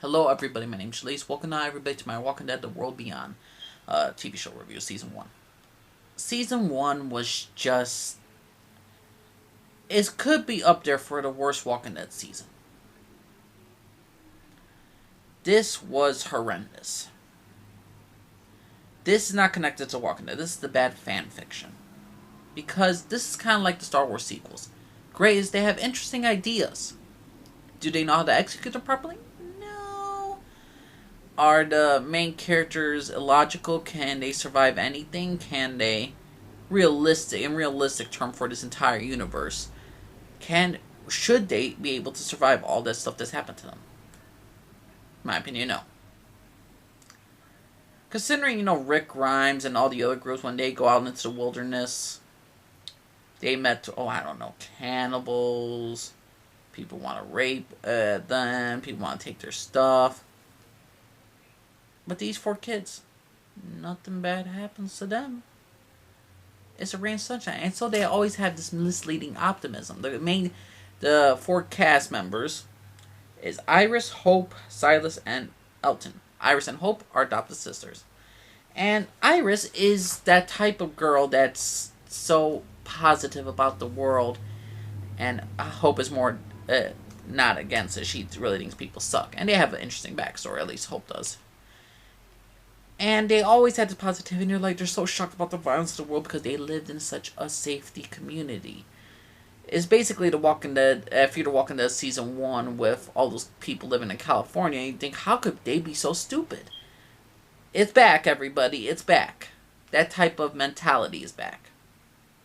Hello everybody, my name's Shalise. Welcome everybody to my Walking Dead The World Beyond TV show review, Season 1. Season 1 was just... It could be up there for the worst Walking Dead season. This was horrendous. This is not connected to Walking Dead. This is the bad fan fiction. Because this is kind of like the Star Wars sequels. Great is they have interesting ideas. Do they know how to execute them properly? Are the main characters illogical? Can they survive anything? Can they, realistic term for this entire universe, should they be able to survive all this stuff that's happened to them? In my opinion, no. Considering, Rick Grimes and all the other groups, when they go out into the wilderness, they met, cannibals, people want to rape them, people want to take their stuff. But these 4 kids, nothing bad happens to them. It's a rain sunshine. And so they always have this misleading optimism. The 4 cast members is Iris, Hope, Silas, and Elton. Iris and Hope are adopted sisters. And Iris is that type of girl that's so positive about the world. And Hope is more not against it. She really thinks people suck. And they have an interesting backstory, at least Hope does. And they always had this positivity, and they're so shocked about the violence of the world because they lived in such a safety community. It's basically The Walking Dead, if you're The Walking Dead Season 1 with all those people living in California, and you think, how could they be so stupid? It's back, everybody, it's back. That type of mentality is back.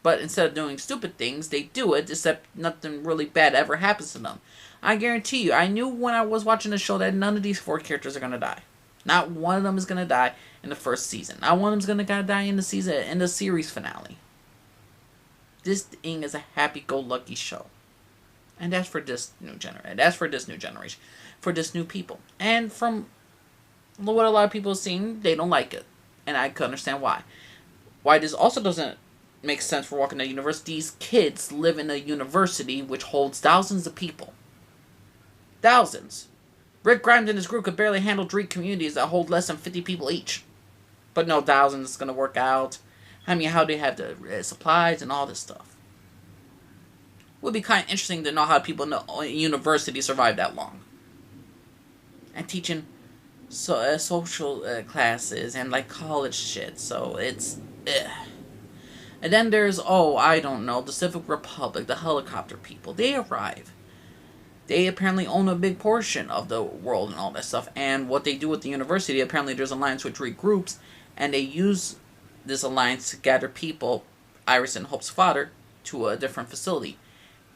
But instead of doing stupid things, they do it, except nothing really bad ever happens to them. I guarantee you, I knew when I was watching the show that none of these 4 characters are going to die. Not one of them is going to die in the first season. Not one of them is going to die in the series finale. This thing is a happy-go-lucky show. And that's for this new generation. For this new people. And from what a lot of people have seen, they don't like it. And I can understand why. Why this also doesn't make sense for Walking Dead Universe. These kids live in a university which holds thousands of people. Thousands. Rick Grimes and his group could barely handle 3 communities that hold less than 50 people each. But no, thousands is going to work out. I mean, how they have the supplies and all this stuff. Would be kind of interesting to know how people in the university survive that long. And teaching social classes and college shit. So it's... And then there's, the Civic Republic, the helicopter people. They arrive. They apparently own a big portion of the world and all that stuff. And what they do with the university, apparently there's an alliance with 3 groups. And they use this alliance to gather people, Iris and Hope's father, to a different facility.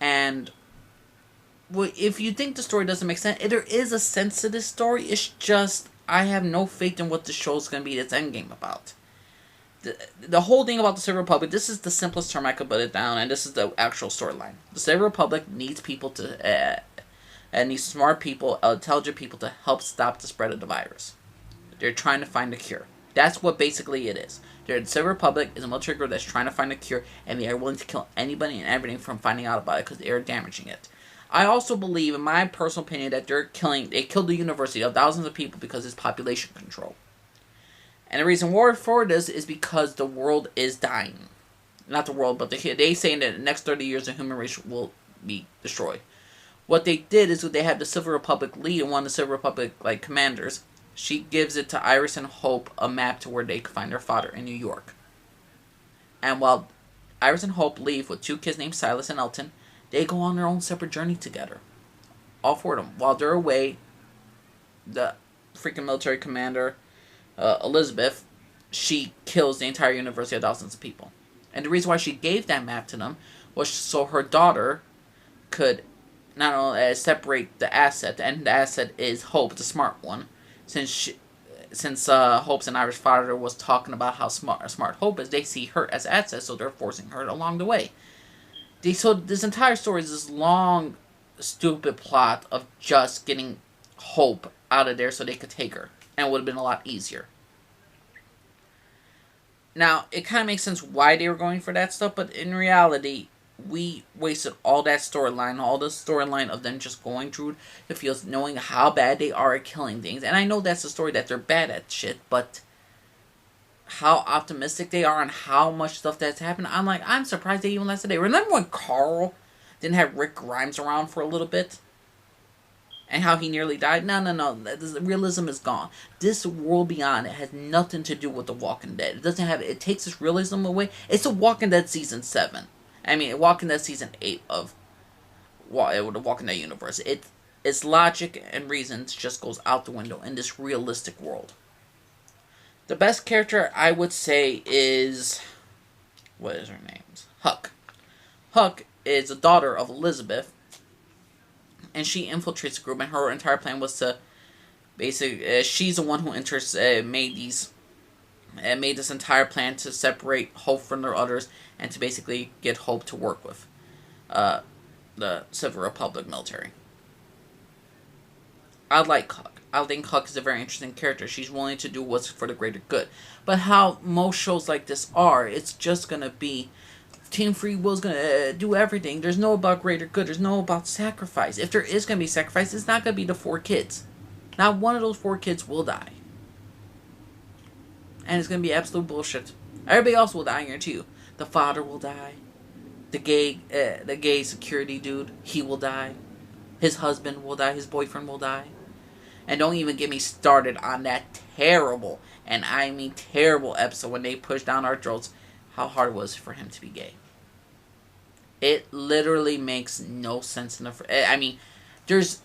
And if you think the story doesn't make sense, there is a sense to this story. It's just, I have no faith in what the show's going to be its endgame about. The whole thing about the Civic Republic, this is the simplest term I could put it down, and this is the actual storyline. The Civic Republic needs people to... and these smart people, intelligent people, to help stop the spread of the virus. They're trying to find a cure. That's what basically it is. The Civic Republic is a military group that's trying to find a cure, and they are willing to kill anybody and everything from finding out about it because they are damaging it. I also believe, in my personal opinion, that they killed the university of thousands of people because it's population control. And the reason for this is because the world is dying. Not the world, but they say that in the next 30 years the human race will be destroyed. What they did is they had the Civic Republic lead, and one of the Civic Republic commanders, she gives it to Iris and Hope a map to where they can find their father in New York. And while Iris and Hope leave with 2 kids named Silas and Elton, they go on their own separate journey together. All 4 of them. While they're away, the freaking military commander, Elizabeth, she kills the entire university of thousands of people. And the reason why she gave that map to them was so her daughter could not only separate the asset, and the asset is Hope, the smart one, since Hope's and Iris' father was talking about how smart Hope is, they see her as assets, so they're forcing her along the way. So this entire story is this long, stupid plot of just getting Hope out of there so they could take her, and it would have been a lot easier. Now, it kind of makes sense why they were going for that stuff, but in reality, we wasted all that storyline, all the storyline of them just going through the fields, knowing how bad they are at killing things. And I know that's the story, that they're bad at shit, but how optimistic they are and how much stuff that's happened, I'm surprised they even lasted a day. Remember when Carl didn't have Rick Grimes around for a little bit? And how he nearly died? No. The realism is gone. This World Beyond, it has nothing to do with The Walking Dead. It doesn't have... It takes this realism away. It's The Walking Dead Season 7. I mean, Walking Dead Season 8 of the Walking Dead universe. Its logic and reasons just goes out the window in this realistic world. The best character, I would say, is... What is her name? Huck. Huck is the daughter of Elizabeth, and she infiltrates the group, and her entire plan was to basically... she's the one who made this entire plan to separate Hope from the others, and to basically get Hope to work with the Civic Republic military. I like Huck. I think Huck is a very interesting character. She's willing to do what's for the greater good. But how most shows like this are, it's just going to be Team Free Will's going to do everything. There's no about greater good. There's no about sacrifice. If there is going to be sacrifice, it's not going to be the 4 kids. Not one of those 4 kids will die. And it's going to be absolute bullshit. Everybody else will die, I guarantee you. The father will die. The gay security dude, he will die. His husband will die. His boyfriend will die. And don't even get me started on that terrible, and I mean terrible episode when they pushed down our throats how hard it was for him to be gay. It literally makes no sense in the... I mean, there's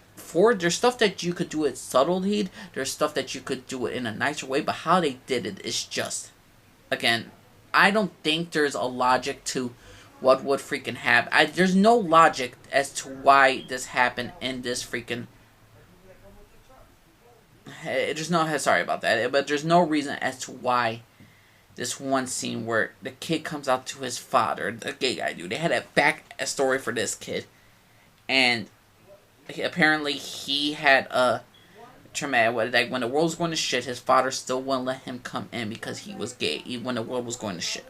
stuff that you could do with subtlety. There's stuff that you could do it in a nicer way, but how they did it is just... Again, I don't think there's a logic to what would freaking happen. There's no logic as to why this happened in this freaking... There's no... Sorry about that. But there's no reason as to why this one scene where the kid comes out to his father, the gay guy dude. They had a story for this kid. And apparently he had a traumatic... Like when the world was going to shit, his father still wouldn't let him come in because he was gay, even when the world was going to shit.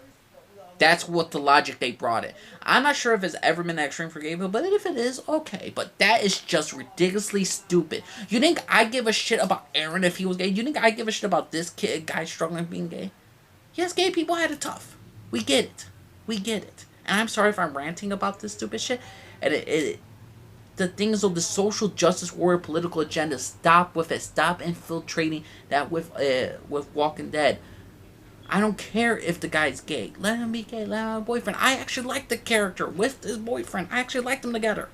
That's what the logic they brought it. I'm not sure if it's ever been that extreme for gay people, but if it is, okay. But that is just ridiculously stupid. You think I give a shit about Aaron if he was gay? You think I give a shit about this guy struggling with being gay? Yes, gay people had it tough. We get it. We get it. And I'm sorry if I'm ranting about this stupid shit. And the things of the social justice warrior political agenda, stop with it. Stop infiltrating that with Walking Dead. I don't care if the guy's gay. Let him be gay. Let him have a boyfriend. I actually like the character with his boyfriend. I actually liked them together.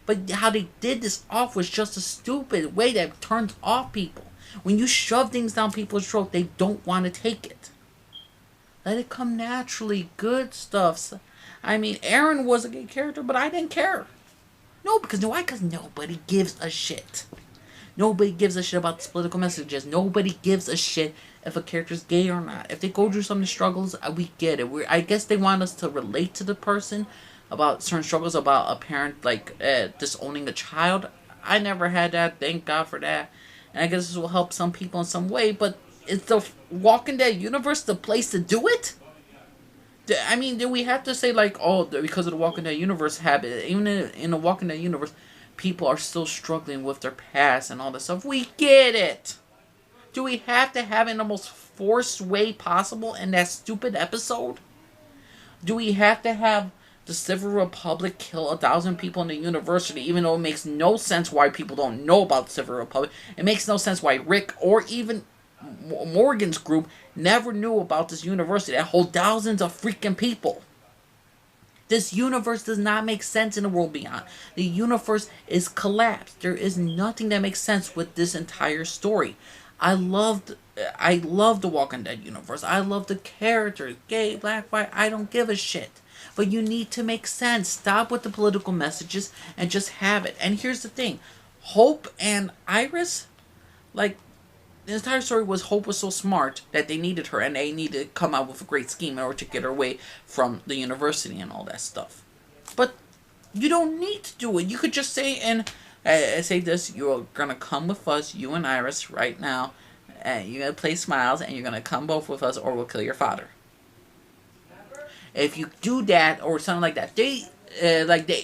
But how they did this off was just a stupid way that turns off people. When you shove things down people's throat, they don't want to take it. Let it come naturally. Good stuff. I mean, Aaron was a gay character, but I didn't care. No, because why? Because nobody gives a shit. Nobody gives a shit about these political messages. Nobody gives a shit if a character's gay or not. If they go through some struggles, we get it. I guess they want us to relate to the person about certain struggles, about a parent disowning a child. I never had that. Thank God for that. And I guess this will help some people in some way. But is the Walking Dead universe the place to do it? I mean, do we have to say like, oh, because of the Walking Dead universe habit, even in the Walking Dead universe, people are still struggling with their past and all this stuff? We get it. Do we have to have it in the most forced way possible in that stupid episode? Do we have to have the Civic Republic kill 1,000 people in the university, even though it makes no sense why people don't know about the Civic Republic? It makes no sense why Rick or even Morgan's group never knew about this university that hold thousands of freaking people. This universe does not make sense in the world beyond. The universe is collapsed. There is nothing that makes sense with this entire story. I love the Walking Dead universe. I love the characters. Gay, black, white, I don't give a shit. But you need to make sense. Stop with the political messages and just have it. And here's the thing. Hope and Iris, like, the entire story was Hope was so smart that they needed her and they needed to come out with a great scheme in order to get her away from the university and all that stuff. But you don't need to do it. You could just say say this: you're gonna come with us, you and Iris, right now, and you're gonna play Smiles, and you're gonna come both with us, or we'll kill your father. If you do that or something like that, they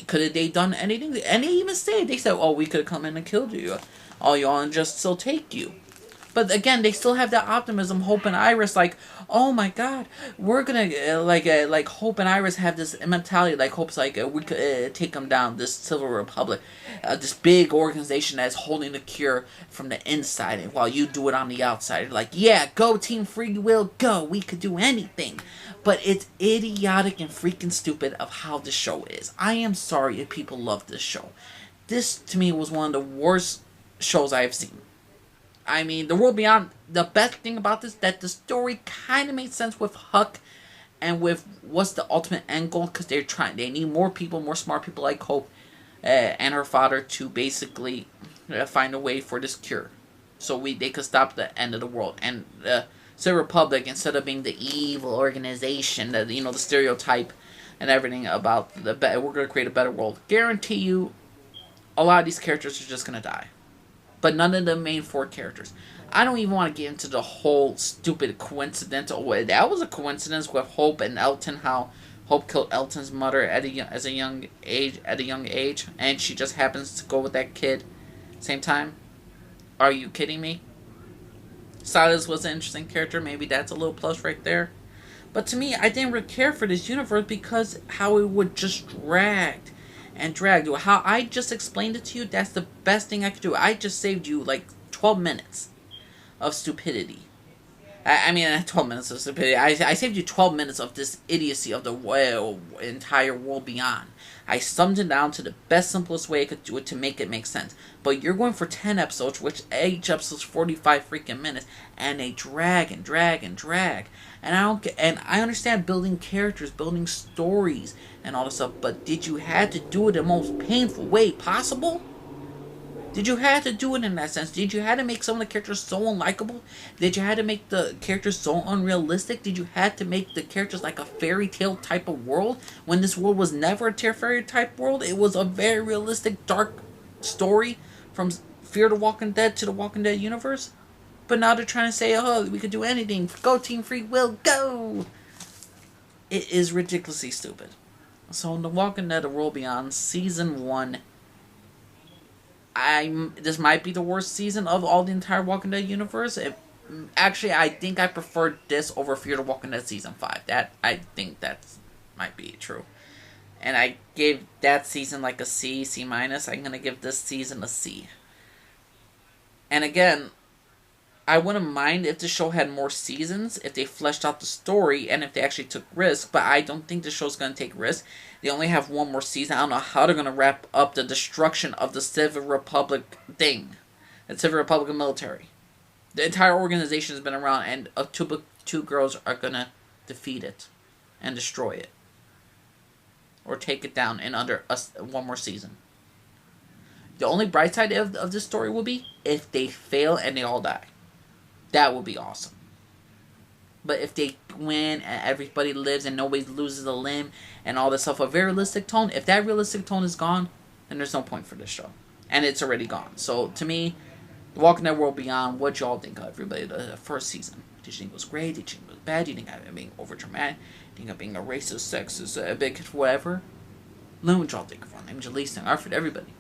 could they done anything? And they even say they said, "Oh, we could have come in and killed you, all y'all, and just still take you." But again, they still have that optimism. Hope and Iris, like, oh my God, we're gonna like Hope and Iris have this mentality. Like Hope's like, we could take them down. This Civil Republic, this big organization that's holding the cure from the inside, and while you do it on the outside. Like, yeah, go Team Free Will, go. We could do anything. But it's idiotic and freaking stupid of how the show is. I am sorry if people love this show. This to me was one of the worst shows I have seen. I mean, The World Beyond, the best thing about this, that the story kind of made sense with Huck and with what's the ultimate end goal, because they need more people, more smart people like Hope and her father to basically find a way for this cure. So they could stop the end of the world. And Civic Republic, instead of being the evil organization, the stereotype and everything about we're going to create a better world. Guarantee you, a lot of these characters are just going to die. But none of the main 4 characters. I don't even want to get into the whole stupid coincidental way. That was a coincidence with Hope and Elton, how Hope killed Elton's mother at a young age, and she just happens to go with that kid same time. Are you kidding me? Silas was an interesting character. Maybe that's a little plus right there. But to me, I didn't really care for this universe because how it would just drag. How I just explained it to you, that's the best thing I could do. I just saved you like 12 minutes of stupidity. I mean, 12 minutes of stupidity. I saved you 12 minutes of this idiocy of the entire World Beyond. I summed it down to the best, simplest way I could do it to make it make sense. But you're going for 10 episodes, which each episode's 45 freaking minutes, and they drag. And I understand building characters, building stories, and all this stuff, but did you have to do it the most painful way possible? Did you have to do it in that sense? Did you have to make some of the characters so unlikable? Did you have to make the characters so unrealistic? Did you have to make the characters like a fairy tale type of world when this world was never a fairy type world? It was a very realistic, dark story from Fear the Walking Dead to the Walking Dead universe. But now they're trying to say, oh, we could do anything. Go Team Free Will, go! It is ridiculously stupid. So in The Walking Dead, The World Beyond, Season 1... this might be the worst season of all the entire Walking Dead universe. Actually, I think I preferred this over Fear the Walking Dead Season 5. I think that might be true. And I gave that season like a C, C-. I'm going to give this season a C. And again, I wouldn't mind if the show had more seasons, if they fleshed out the story, and if they actually took risks, but I don't think the show's going to take risks. They only have one more season. I don't know how they're going to wrap up the destruction of the Civic Republic thing. The Civic Republic military. The entire organization has been around, and two girls are going to defeat it and destroy it. Or take it down in under one more season. The only bright side of this story will be if they fail and they all die. That would be awesome. But if they win and everybody lives and nobody loses a limb and all this stuff, a very realistic tone, if that realistic tone is gone, then there's no point for this show. And it's already gone. So, to me, The Walking Dead World Beyond, what y'all think of everybody the first season? Did you think it was great? Did you think it was bad? Did you think it being over dramatic? Did you think of being a racist, sexist, a bigot, whatever? Let me know what y'all think of it. I'm Jalise and Alfred, everybody.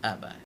Bye.